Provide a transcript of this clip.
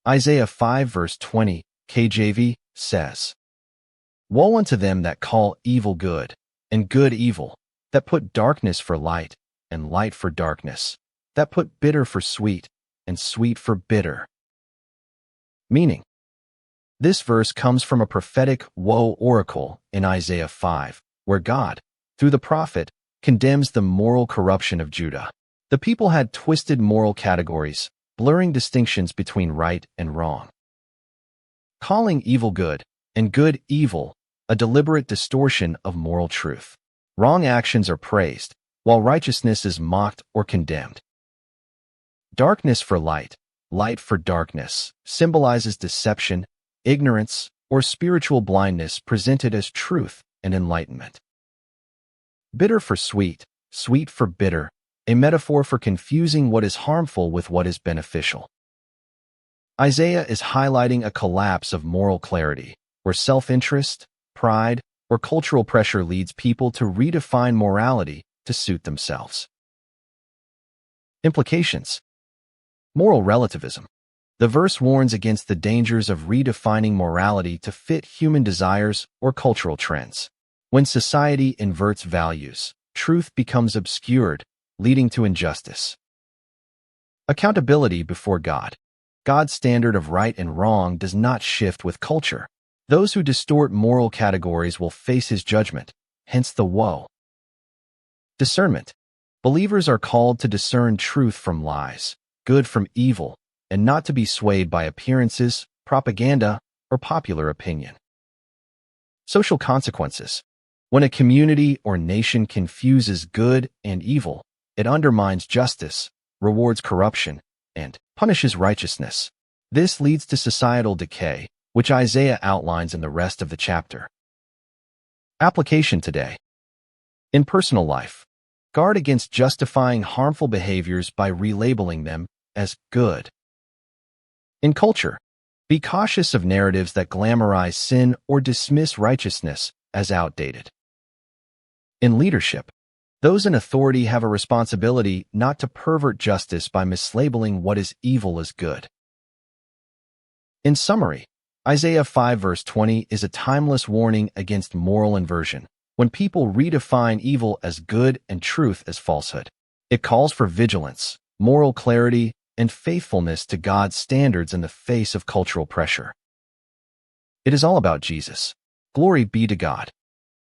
Isaiah 5 verse 20, KJV, says, "Woe unto them that call evil good, and good evil, that put darkness for light, and light for darkness, that put bitter for sweet, and sweet for bitter." Meaning, this verse comes from a prophetic woe oracle in Isaiah 5, where God, through the prophet, condemns the moral corruption of Judah. The people had twisted moral categories, blurring distinctions between right and wrong. Calling evil good and good evil, a deliberate distortion of moral truth. Wrong actions are praised, while righteousness is mocked or condemned. Darkness for light, light for darkness, symbolizes deception, ignorance, or spiritual blindness presented as truth and enlightenment. Bitter for sweet, sweet for bitter, a metaphor for confusing what is harmful with what is beneficial. Isaiah is highlighting a collapse of moral clarity, where self-interest, pride, or cultural pressure leads people to redefine morality to suit themselves. Implications. Moral relativism. The verse warns against the dangers of redefining morality to fit human desires or cultural trends. When society inverts values, truth becomes obscured, leading to injustice. Accountability before God. God's standard of right and wrong does not shift with culture. Those who distort moral categories will face his judgment, hence the woe. Discernment. Believers are called to discern truth from lies, good from evil, and not to be swayed by appearances, propaganda, or popular opinion. Social consequences. When a community or nation confuses good and evil, it undermines justice, rewards corruption, and punishes righteousness. This leads to societal decay, which Isaiah outlines in the rest of the chapter. Application today. In personal life, guard against justifying harmful behaviors by relabeling them as good. In culture, be cautious of narratives that glamorize sin or dismiss righteousness as outdated. In leadership, those in authority have a responsibility not to pervert justice by mislabeling what is evil as good. In summary, Isaiah 5 verse 20 is a timeless warning against moral inversion, when people redefine evil as good and truth as falsehood. It calls for vigilance, moral clarity, and faithfulness to God's standards in the face of cultural pressure. It is all about Jesus. Glory be to God.